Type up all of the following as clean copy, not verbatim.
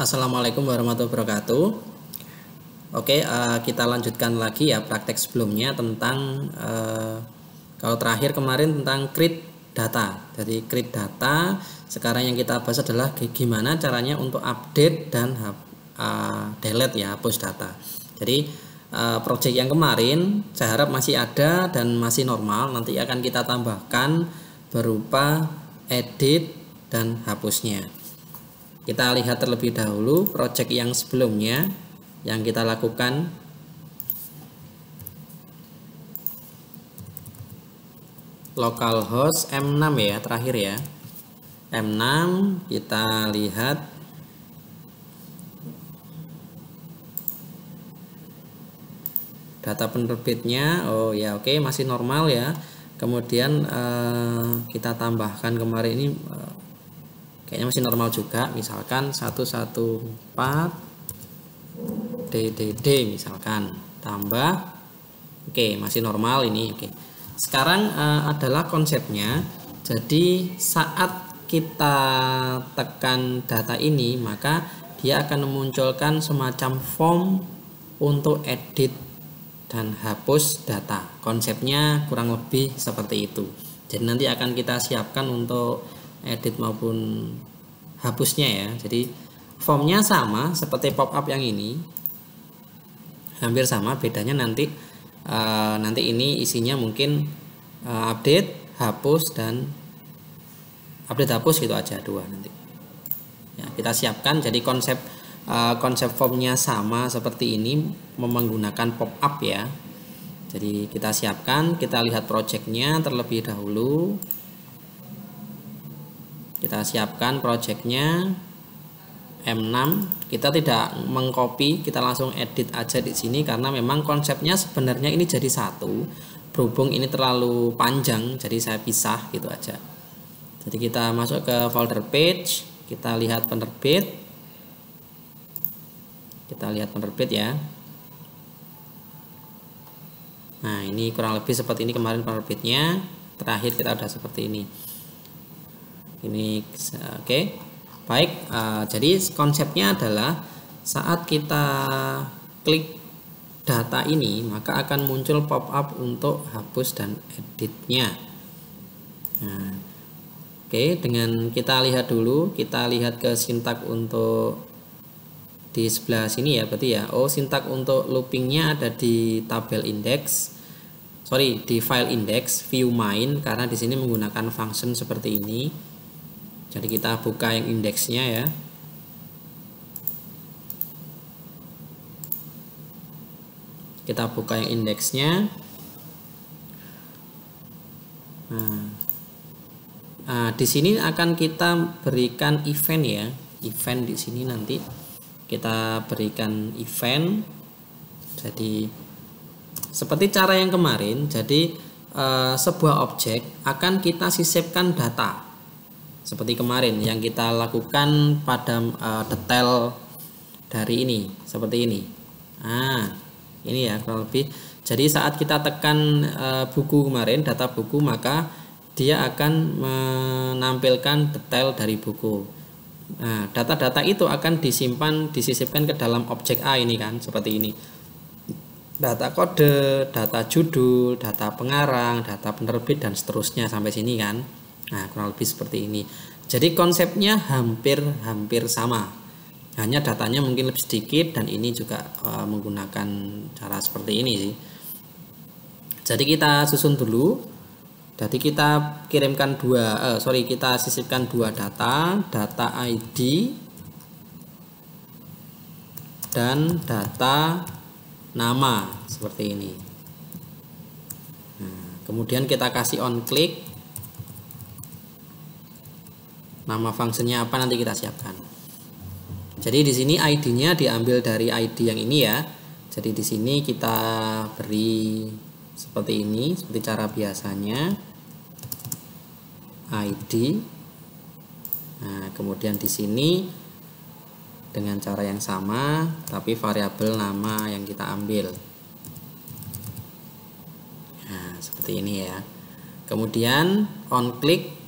Assalamualaikum warahmatullahi wabarakatuh. Oke, kita lanjutkan lagi ya praktek sebelumnya tentang kalau terakhir kemarin tentang create data. Jadi create data, sekarang yang kita bahas adalah gimana caranya untuk update dan delete ya, hapus data. Jadi project yang kemarin saya harap masih ada dan masih normal. Nanti akan kita tambahkan berupa edit dan hapusnya. Kita lihat terlebih dahulu project yang sebelumnya yang kita lakukan. Localhost M6 ya, terakhir ya. M6 kita lihat data penerbitnya. Oh ya, oke, masih normal ya. Kemudian kita tambahkan kemarin ini kayaknya masih normal juga, misalkan 114 DDD misalkan, tambah oke, masih normal ini. Oke, sekarang adalah konsepnya. Jadi saat kita tekan data ini, maka dia akan memunculkan semacam form untuk edit dan hapus data. Konsepnya kurang lebih seperti itu. Jadi nanti akan kita siapkan untuk edit maupun hapusnya ya. Jadi formnya sama seperti pop-up yang ini, hampir sama, bedanya nanti ini isinya mungkin update, hapus, dan update hapus gitu aja, dua nanti ya kita siapkan. Jadi konsep formnya sama seperti ini, menggunakan pop-up ya. Jadi kita siapkan, kita lihat projectnya terlebih dahulu. Kita siapkan projectnya M6. Kita tidak mengcopy, kita langsung edit aja di sini karena memang konsepnya sebenarnya ini jadi satu. Berhubung ini terlalu panjang, jadi saya pisah gitu aja. Jadi kita masuk ke folder page, kita lihat penerbit. Kita lihat penerbit ya. Nah, ini kurang lebih seperti ini kemarin penerbitnya. Terakhir kita udah seperti ini. Ini oke. Baik, jadi konsepnya adalah saat kita klik data ini, maka akan muncul pop-up untuk hapus dan editnya. Nah, oke, dengan kita lihat dulu, kita lihat ke sintak untuk di sebelah sini ya, berarti ya. Oh, sintak untuk loopingnya ada di tabel index, di file index view main, karena di sini menggunakan function seperti ini. Jadi kita buka yang indeksnya ya. Kita buka yang indeksnya. Nah, di sini akan kita berikan event ya. Event di sini nanti kita berikan event. Jadi seperti cara yang kemarin. Jadi sebuah objek akan kita sisipkan data. Seperti kemarin yang kita lakukan pada detail dari ini, seperti ini. Nah, ini ya kurang lebih. Jadi saat kita tekan buku kemarin, data buku, maka dia akan menampilkan detail dari buku. Nah, data-data itu akan disisipkan ke dalam objek A ini kan, seperti ini. Data kode, data judul, data pengarang, data penerbit, dan seterusnya sampai sini kan. Nah, kurang lebih seperti ini. Jadi konsepnya hampir sama. Hanya datanya mungkin lebih sedikit, dan ini juga menggunakan cara seperti ini sih. Jadi kita susun dulu. Jadi kita kirimkan kita sisipkan dua data ID dan data nama seperti ini. Nah, kemudian kita kasih on click. Nama fungsinya apa nanti kita siapkan. Jadi di sini ID-nya diambil dari ID yang ini ya. Jadi di sini kita beri seperti ini, seperti cara biasanya. ID. Nah, kemudian di sini dengan cara yang sama, tapi variabel nama yang kita ambil. Nah, seperti ini ya. Kemudian on click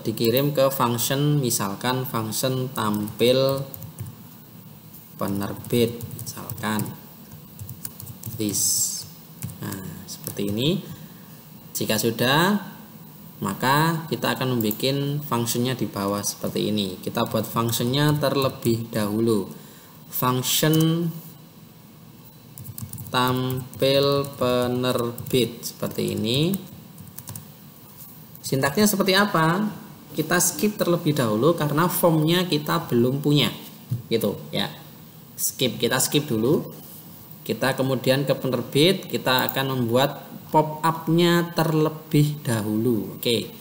dikirim ke function, misalkan function tampil penerbit, misalkan this. Nah, seperti ini. Jika sudah, maka kita akan membuat fungsinya di bawah seperti ini. Kita buat fungsinya terlebih dahulu. Function tampil penerbit seperti ini. Sintaksnya seperti apa? Kita skip terlebih dahulu karena formnya kita belum punya, gitu ya. Kita skip dulu. Kita kemudian ke penerbit, kita akan membuat pop-up-nya terlebih dahulu. Oke.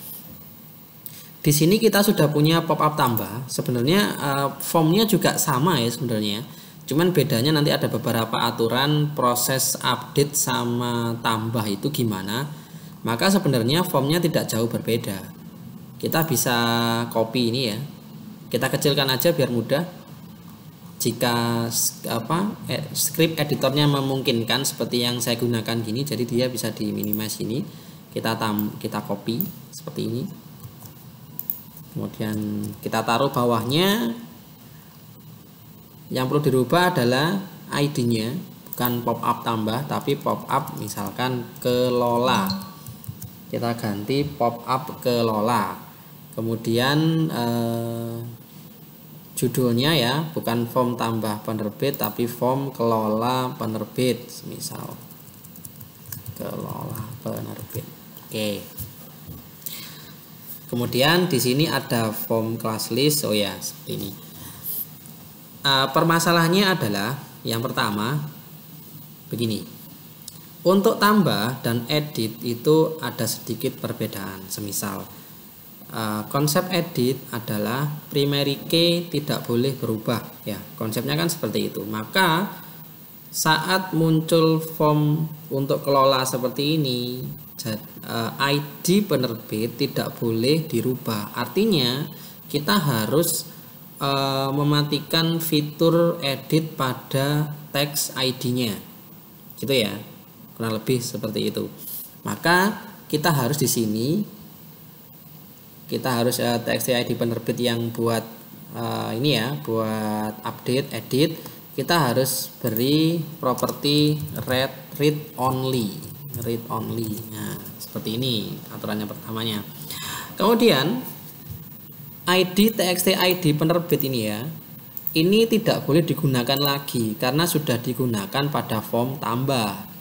Di sini kita sudah punya pop-up tambah. Sebenarnya formnya juga sama ya sebenarnya. Cuman bedanya nanti ada beberapa aturan proses update sama tambah itu gimana. Maka sebenarnya formnya tidak jauh berbeda. Kita bisa copy ini ya. Kita kecilkan aja biar mudah. Jika script editornya memungkinkan seperti yang saya gunakan gini, jadi dia bisa di minimize ini. Kita copy seperti ini. Kemudian kita taruh bawahnya. Yang perlu dirubah adalah ID-nya, bukan pop-up tambah tapi pop-up misalkan kelola. Kita ganti pop-up kelola. Kemudian judulnya ya, bukan form tambah penerbit tapi form kelola penerbit, misal kelola penerbit. Oke. Kemudian di sini ada form class list. Oh ya, seperti ini. Permasalahannya adalah yang pertama begini. Untuk tambah dan edit itu ada sedikit perbedaan. Semisal konsep edit adalah primary key tidak boleh berubah ya, konsepnya kan seperti itu. Maka saat muncul form untuk kelola seperti ini, ID penerbit tidak boleh dirubah. Artinya kita harus mematikan fitur edit pada teks ID-nya, gitu ya, kurang lebih seperti itu. Maka kita harus di sini txt ID penerbit yang buat ini ya, buat update edit, kita harus beri properti read only. Nah, seperti ini aturannya pertamanya. Kemudian txt ID penerbit ini ya, ini tidak boleh digunakan lagi karena sudah digunakan pada form tambah.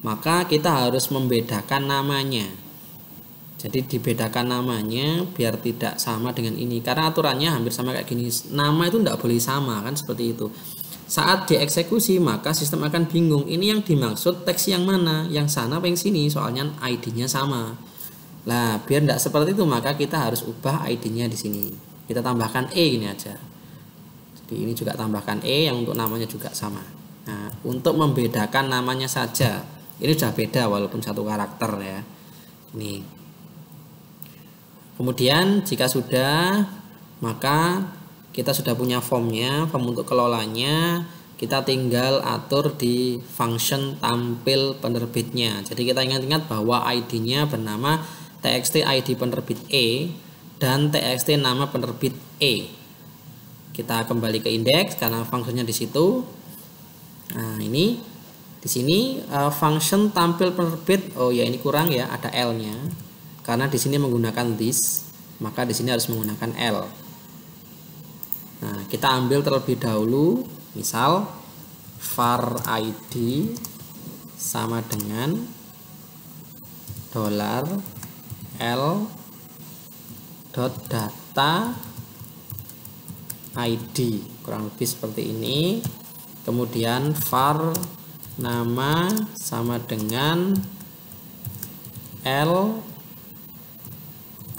Maka kita harus membedakan namanya. Jadi dibedakan namanya biar tidak sama dengan ini. Karena aturannya hampir sama kayak gini. Nama itu tidak boleh sama kan, seperti itu. Saat dieksekusi maka sistem akan bingung. Ini yang dimaksud teks yang mana, yang sana apa yang sini, soalnya ID-nya sama. Nah, biar tidak seperti itu maka kita harus ubah ID-nya di sini. Kita tambahkan E gini aja. Jadi ini juga tambahkan E yang untuk namanya juga sama. Nah, untuk membedakan namanya saja. Ini sudah beda walaupun satu karakter ya. Ini. Kemudian jika sudah, maka kita sudah punya formnya, form untuk kelolanya. Kita tinggal atur di function tampil penerbitnya. Jadi kita ingat-ingat bahwa ID-nya bernama txt ID penerbit E dan txt nama penerbit E. Kita kembali ke indeks karena fungsinya di situ. Nah, ini di sini function tampil penerbit. Oh ya, ini kurang ya, ada L-nya. Karena di sini menggunakan this, maka di sini harus menggunakan L. Nah, kita ambil terlebih dahulu, misal var id sama dengan $L.data id, kurang lebih seperti ini. Kemudian var nama sama dengan L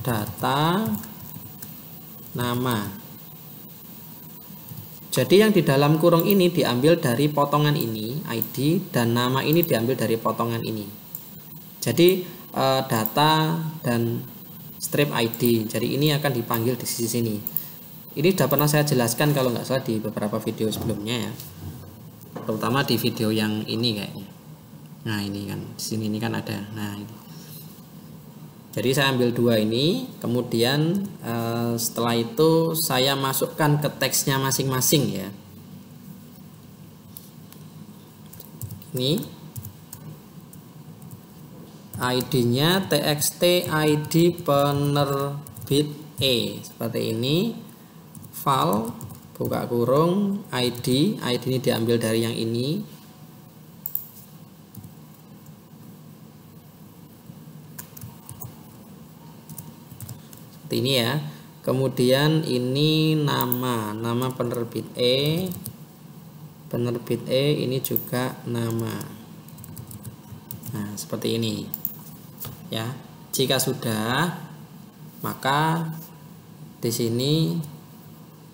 data nama. Jadi yang di dalam kurung ini diambil dari potongan ini ID dan nama ini diambil dari potongan ini. Jadi data dan strip ID. Jadi ini akan dipanggil di sisi sini. Ini sudah pernah saya jelaskan kalau nggak salah di beberapa video sebelumnya ya. Terutama di video yang ini kayaknya. Nah, ini kan di sini ini kan ada. Nah, ini. Jadi saya ambil dua ini, kemudian setelah itu saya masukkan ke teksnya masing-masing ya. Ini ID-nya txt ID penerbit E seperti ini. File buka kurung ID ini diambil dari yang ini. Seperti ini ya. Kemudian ini nama penerbit E. Penerbit E ini juga nama. Nah, seperti ini. Ya. Jika sudah, maka di sini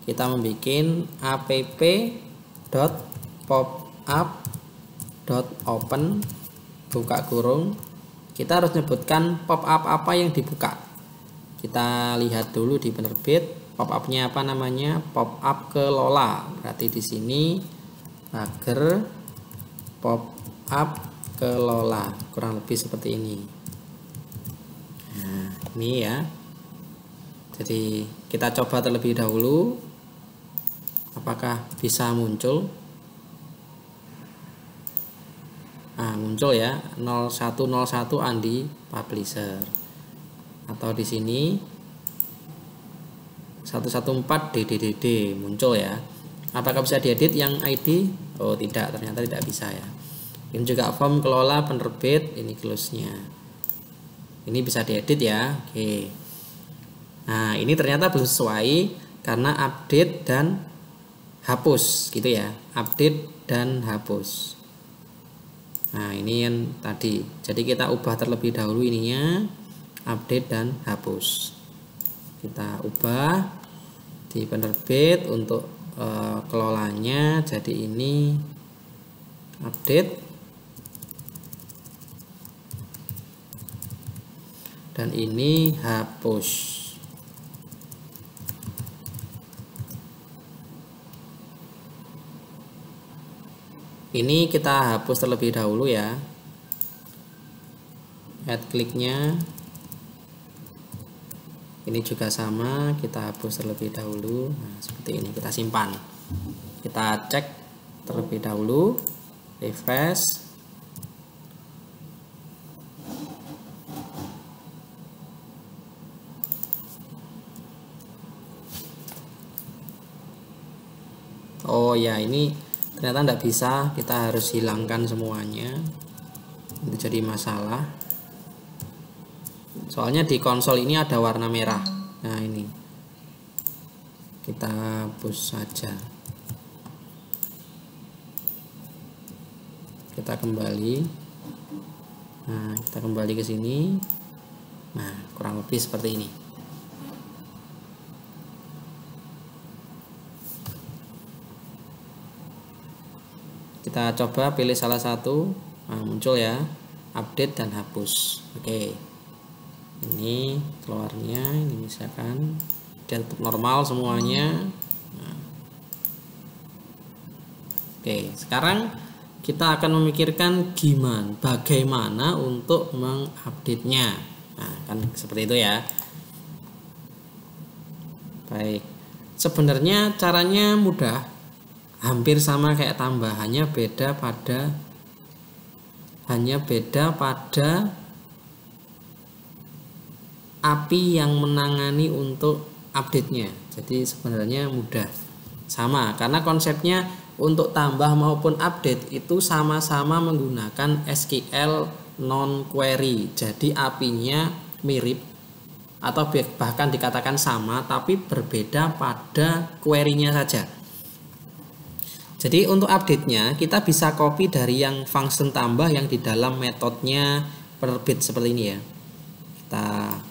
kita membuat app.popup.open buka kurung. Kita harus menyebutkan pop-up apa yang dibuka. Kita lihat dulu di penerbit, pop-up-nya apa namanya? Pop-up kelola. Berarti di sini agar pop-up kelola, kurang lebih seperti ini. Nah, ini ya. Jadi kita coba terlebih dahulu apakah bisa muncul. Nah, muncul ya 0101 Andi Publisher. Atau di sini 114 DDDD muncul ya. Apakah bisa diedit yang ID? Oh tidak, ternyata tidak bisa ya. Ini juga form kelola penerbit, ini close-nya. Ini bisa diedit ya. Oke. Nah, ini ternyata belum sesuai karena update dan hapus gitu ya. Update dan hapus. Nah, ini yang tadi. Jadi kita ubah terlebih dahulu ininya, update dan hapus. Kita ubah di penerbit untuk kelolanya, jadi ini update dan ini hapus. Ini kita hapus terlebih dahulu ya. Add kliknya. Ini juga sama, kita hapus terlebih dahulu. Nah, seperti ini kita simpan. Kita cek terlebih dahulu, refresh. Oh ya, ini ternyata tidak bisa, kita harus hilangkan semuanya. Itu jadi masalah. Soalnya di konsol ini ada warna merah. Nah, ini kita hapus saja. Kita kembali. Nah, kita kembali ke sini. Nah, kurang lebih seperti ini. Kita coba pilih salah satu. Nah, muncul ya, update dan hapus. Oke. Ini keluarnya, ini misalkan dan normal semuanya. Nah. Oke, sekarang kita akan memikirkan bagaimana untuk mengupdate-nya. Nah, kan seperti itu ya. Baik, sebenarnya caranya mudah, hampir sama kayak tambah, hanya beda pada API yang menangani untuk update-nya. Jadi sebenarnya mudah, sama karena konsepnya untuk tambah maupun update itu sama-sama menggunakan SQL non query. Jadi API-nya mirip atau bahkan dikatakan sama, tapi berbeda pada query-nya saja. Jadi untuk update-nya kita bisa copy dari yang function tambah yang di dalam metodenya penerbit seperti ini ya. Kita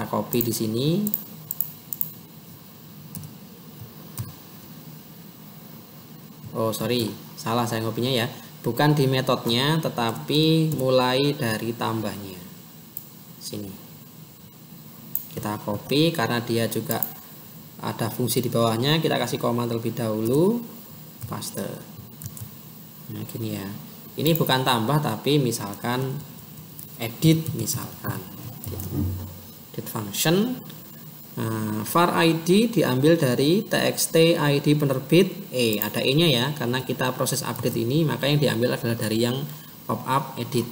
copy di sini. Oh sorry, salah saya ngopinya ya. Bukan di metodenya, tetapi mulai dari tambahnya. Sini. Kita copy karena dia juga ada fungsi di bawahnya. Kita kasih koma terlebih dahulu. Paste. Nah gini ya. Ini bukan tambah tapi misalkan edit misalkan. Edit function. var ID diambil dari txt ID penerbit ada E-nya ya, karena kita proses update ini, maka yang diambil adalah dari yang pop-up edit.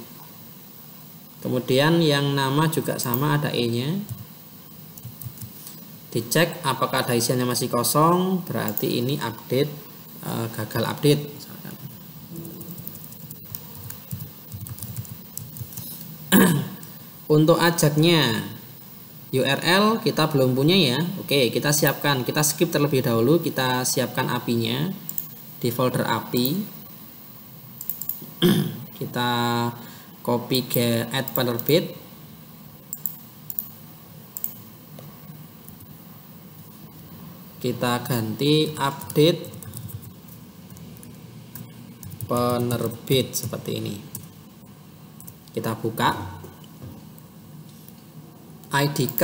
Kemudian yang nama juga sama, ada E-nya. Dicek apakah ada isiannya masih kosong, berarti ini update, gagal update misalkan. Untuk ajaknya URL kita belum punya ya. Oke, kita siapkan, kita skip terlebih dahulu, kita siapkan API-nya di folder API. Kita copy ke add penerbit. Kita ganti update penerbit seperti ini. Kita buka. IDK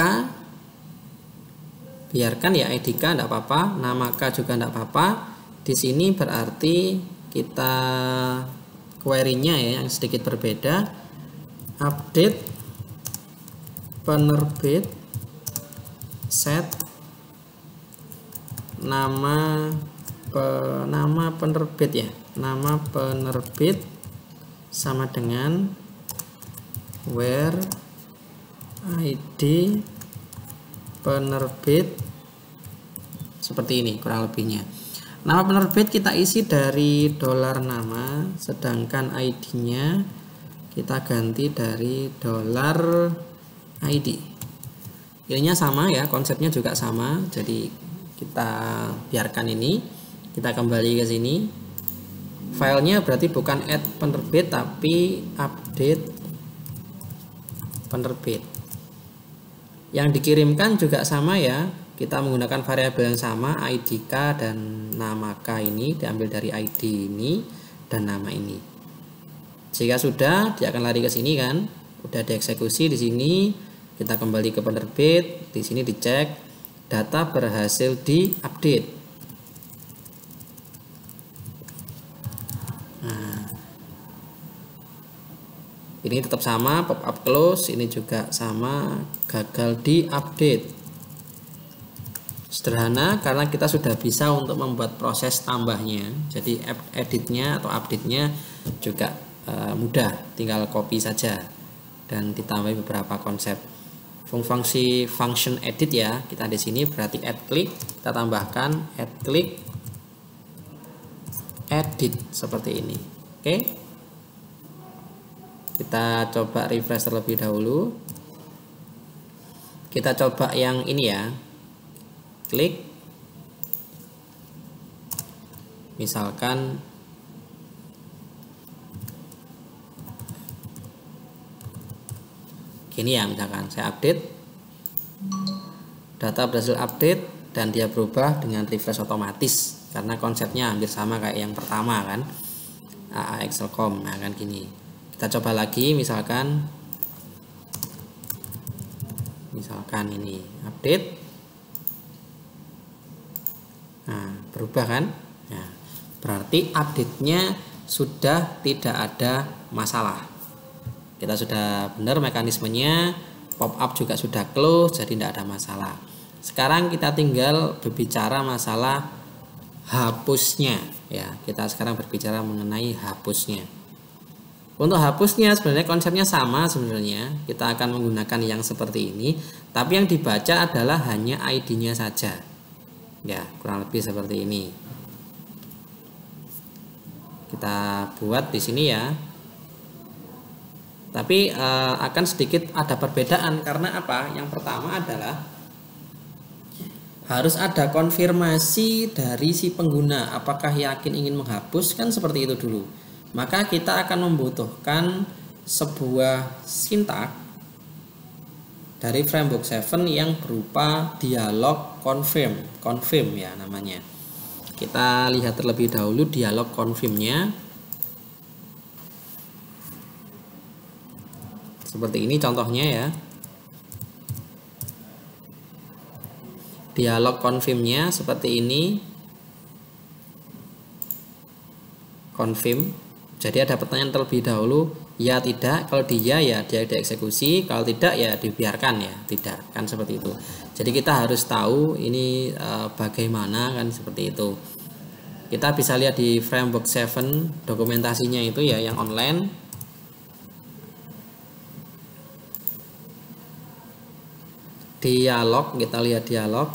biarkan ya, IDK enggak apa-apa, nama K juga enggak apa-apa. Di sini berarti kita query-nya ya yang sedikit berbeda. Update penerbit set nama penerbit ya, nama penerbit sama dengan where ID penerbit, seperti ini kurang lebihnya. Nama penerbit kita isi dari $nama, sedangkan ID-nya kita ganti dari $ID. Ininya sama ya, konsepnya juga sama. Jadi kita biarkan ini, kita kembali ke sini. Filenya berarti bukan add penerbit tapi update penerbit. Yang dikirimkan juga sama ya, kita menggunakan variabel yang sama, IDK dan nama K ini diambil dari ID ini dan nama ini. Jika sudah, dia akan lari ke sini kan, udah dieksekusi di sini. Kita kembali ke penerbit, di sini dicek, data berhasil diupdate. Ini tetap sama, pop up close, ini juga sama, gagal diupdate. Sederhana karena kita sudah bisa untuk membuat proses tambahnya. Jadi editnya atau update-nya juga mudah, tinggal copy saja dan ditambah beberapa konsep. Fungsi function edit ya, kita di sini berarti add click, kita tambahkan add click edit seperti ini. Oke. Kita coba refresh terlebih dahulu. Kita coba yang ini ya. Klik. Misalkan gini ya, misalkan saya update. Data berhasil update dan dia berubah dengan refresh otomatis karena konsepnya hampir sama kayak yang pertama kan. AA Excelcom, nah kan gini. Kita coba lagi, misalkan ini update, nah berubah kan, nah berarti update-nya sudah tidak ada masalah, kita sudah benar mekanismenya, pop up juga sudah close, jadi tidak ada masalah. Sekarang kita tinggal berbicara masalah hapusnya ya, kita sekarang berbicara mengenai hapusnya. Untuk hapusnya sebenarnya konsepnya sama sebenarnya. Kita akan menggunakan yang seperti ini, tapi yang dibaca adalah hanya ID-nya saja. Ya, kurang lebih seperti ini. Kita buat di sini ya. Tapi akan sedikit ada perbedaan karena apa? Yang pertama adalah harus ada konfirmasi dari si pengguna apakah yakin ingin menghapus, kan seperti itu dulu. Maka kita akan membutuhkan sebuah sintak dari Framework 7 yang berupa dialog confirm ya namanya. Kita lihat terlebih dahulu dialog confirmnya. Seperti ini contohnya ya. Dialog confirmnya seperti ini. Confirm. Jadi ada pertanyaan terlebih dahulu, Ya tidak, kalau dia ya dia dieksekusi, kalau tidak ya dibiarkan ya tidak, kan seperti itu. Jadi kita harus tahu ini bagaimana, kan seperti itu. Kita bisa lihat di Framework 7 dokumentasinya itu ya yang online. Dialog, kita lihat dialog.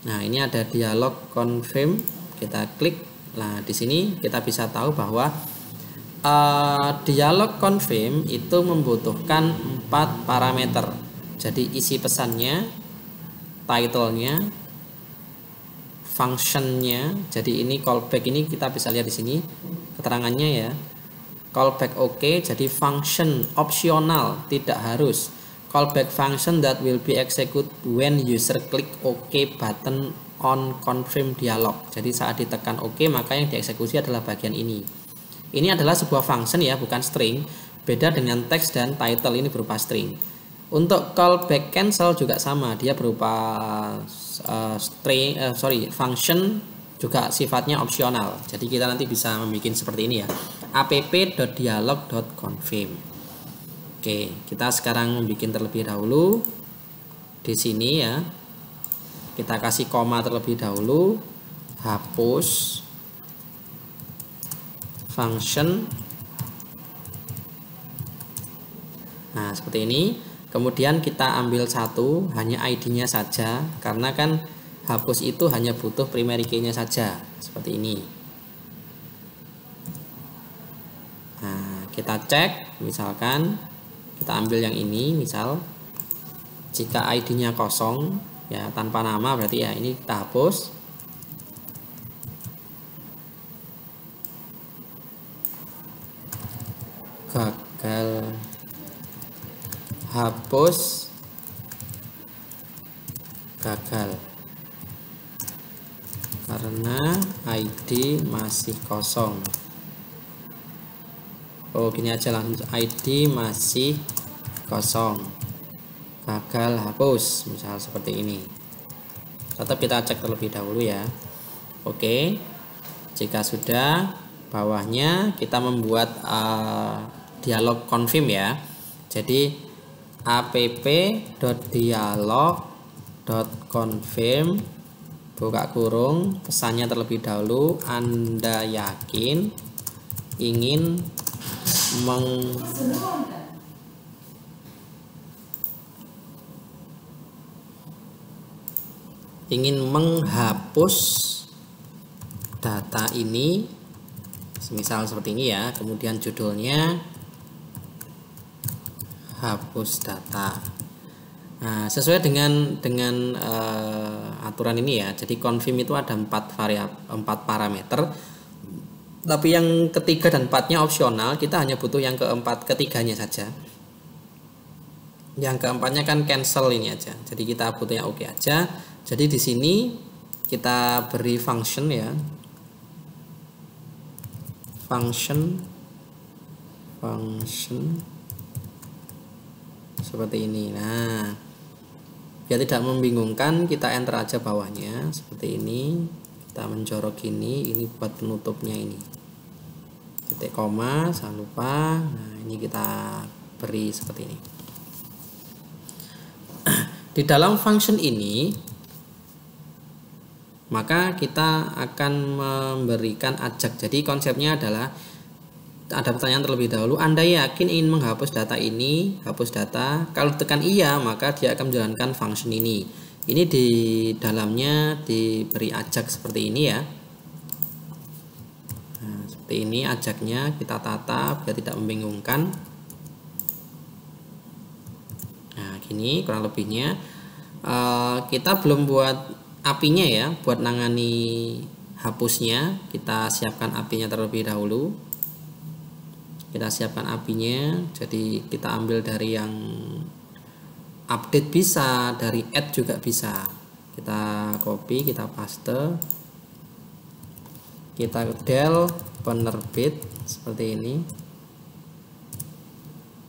Nah, ini ada dialog confirm, kita klik. Nah, di sini kita bisa tahu bahwa dialog confirm itu membutuhkan 4 parameter. Jadi isi pesannya, title-nya, function-nya. Jadi ini callback, ini kita bisa lihat di sini keterangannya ya. Callback oke, jadi function opsional, tidak harus. Callback function that will be executed when user click OK button on confirm dialog. Jadi saat ditekan OK, maka yang dieksekusi adalah bagian ini. Ini adalah sebuah function ya, bukan string. Beda dengan text dan title, ini berupa string. Untuk callback cancel juga sama, dia berupa function, juga sifatnya opsional. Jadi kita nanti bisa membuat seperti ini ya. app.dialog.confirm. Oke, kita sekarang membuat terlebih dahulu. Di sini ya, kita kasih koma terlebih dahulu, hapus function. Nah, seperti ini. Kemudian kita ambil satu, hanya ID-nya saja, karena kan hapus itu hanya butuh primary key-nya saja, seperti ini. Nah, kita cek, misalkan kita ambil yang ini, misal jika ID-nya kosong ya, tanpa nama, berarti ya ini kita hapus. Gagal, hapus, gagal karena ID masih kosong. Oh, gini aja langsung, ID masih kosong, gagal hapus, misal seperti ini. Tetap kita cek terlebih dahulu ya. Oke, jika sudah, bawahnya kita membuat dialog confirm ya. Jadi app.dialog.confirm buka kurung, pesannya terlebih dahulu, Anda yakin ingin menghapus data ini, misal seperti ini ya. Kemudian judulnya hapus data. Nah, sesuai dengan aturan ini ya. Jadi confirm itu ada 4 parameter. Tapi yang ketiga dan 4-nya opsional, kita hanya butuh yang ketiganya saja. Yang keempatnya kan cancel ini aja. Jadi kita butuhnya oke aja. Jadi di sini kita beri function ya. Function seperti ini. Nah, biar tidak membingungkan, kita enter aja bawahnya seperti ini. Kita menjorok ini buat penutupnya ini. Titik koma, jangan lupa. Nah, ini kita beri seperti ini. Di dalam function ini, maka kita akan memberikan ajak. Jadi konsepnya adalah ada pertanyaan terlebih dahulu, Anda yakin ingin menghapus data ini? Hapus data. Kalau tekan iya, maka dia akan menjalankan function ini. Ini di dalamnya diberi ajak seperti ini ya. Nah, seperti ini ajaknya, kita tata biar tidak membingungkan. Nah, gini kurang lebihnya. Kita belum buat API-nya ya, buat nangani hapusnya. Kita siapkan API-nya terlebih dahulu. Kita siapkan API-nya, jadi kita ambil dari yang update bisa, dari add juga bisa. Kita copy, kita paste, kita del penerbit seperti ini.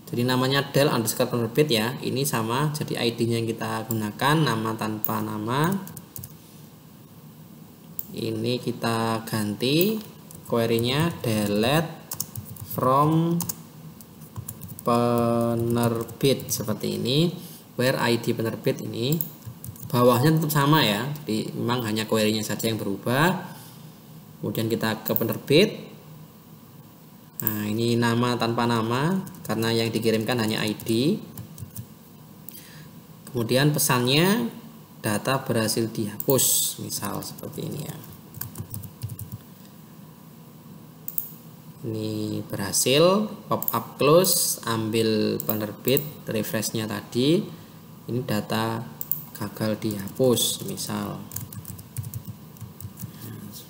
Jadi namanya del underscore penerbit ya, ini sama. Jadi ID-nya yang kita gunakan nama tanpa nama. Ini kita ganti query-nya delete from penerbit seperti ini, where ID penerbit ini bawahnya tetap sama ya, memang hanya query-nya saja yang berubah. Kemudian kita ke penerbit. Nah, ini nama tanpa nama karena yang dikirimkan hanya ID. Kemudian pesannya data berhasil dihapus, misal seperti ini ya. Ini berhasil, pop up close, ambil penerbit, refreshnya tadi. Ini data gagal dihapus, misal.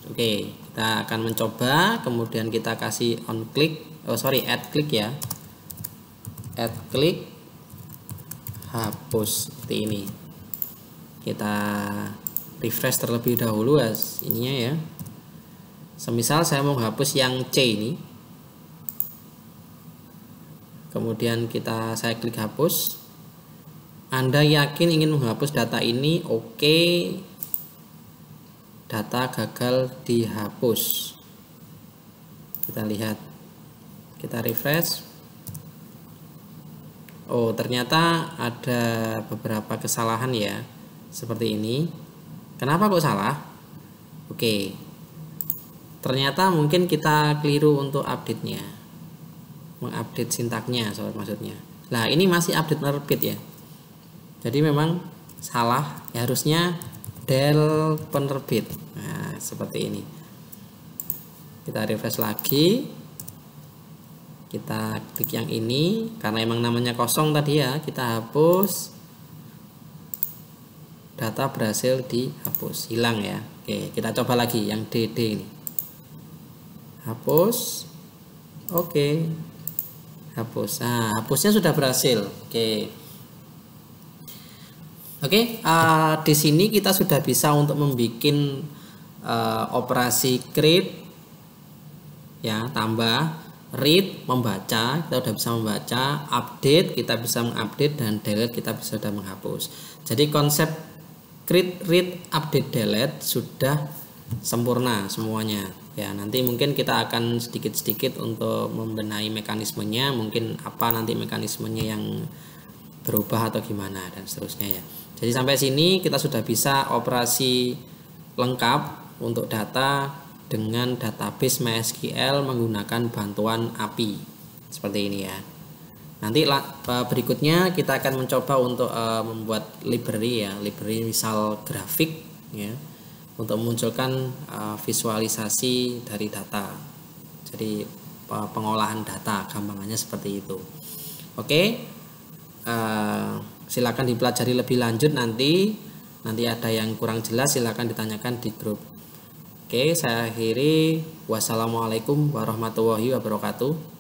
Oke, kita akan mencoba, kemudian kita kasih on click, add click ya, add click, hapus seperti ini. Kita refresh terlebih dahulu ininya ya. Semisal saya mau hapus yang C ini, kemudian saya klik hapus. Anda yakin ingin menghapus data ini? Oke. Data gagal dihapus. Kita lihat, kita refresh. Oh, ternyata ada beberapa kesalahan ya, seperti ini. Kenapa kok salah? Oke, ternyata mungkin kita keliru untuk update-nya, mengupdate sintaknya, sobat, maksudnya. Nah, ini masih update penerbit ya. Jadi memang salah ya, harusnya del penerbit. Nah, seperti ini. Kita refresh lagi. Kita klik yang ini karena emang namanya kosong tadi ya, kita hapus. Data berhasil dihapus, hilang ya. Oke, kita coba lagi yang DD ini. Hapus. Oke. Hapus. Nah, hapusnya sudah berhasil. Oke. Oke, di sini kita sudah bisa untuk membuat operasi create ya, tambah, read membaca, kita sudah bisa membaca, update kita bisa mengupdate, dan delete kita bisa sudah menghapus. Jadi konsep create, read, update, delete sudah sempurna semuanya ya. Nanti mungkin kita akan sedikit-sedikit untuk membenahi mekanismenya, mungkin apa nanti mekanismenya yang berubah atau gimana dan seterusnya ya. Jadi sampai sini kita sudah bisa operasi lengkap untuk data dengan database MySQL menggunakan bantuan API seperti ini ya. Nanti berikutnya kita akan mencoba untuk membuat library ya, library misal grafik ya, untuk memunculkan visualisasi dari data. Jadi pengolahan data, gampangannya seperti itu. Oke. Silakan dipelajari lebih lanjut nanti ada yang kurang jelas silakan ditanyakan di grup. Oke, saya akhiri. Wassalamualaikum warahmatullahi wabarakatuh.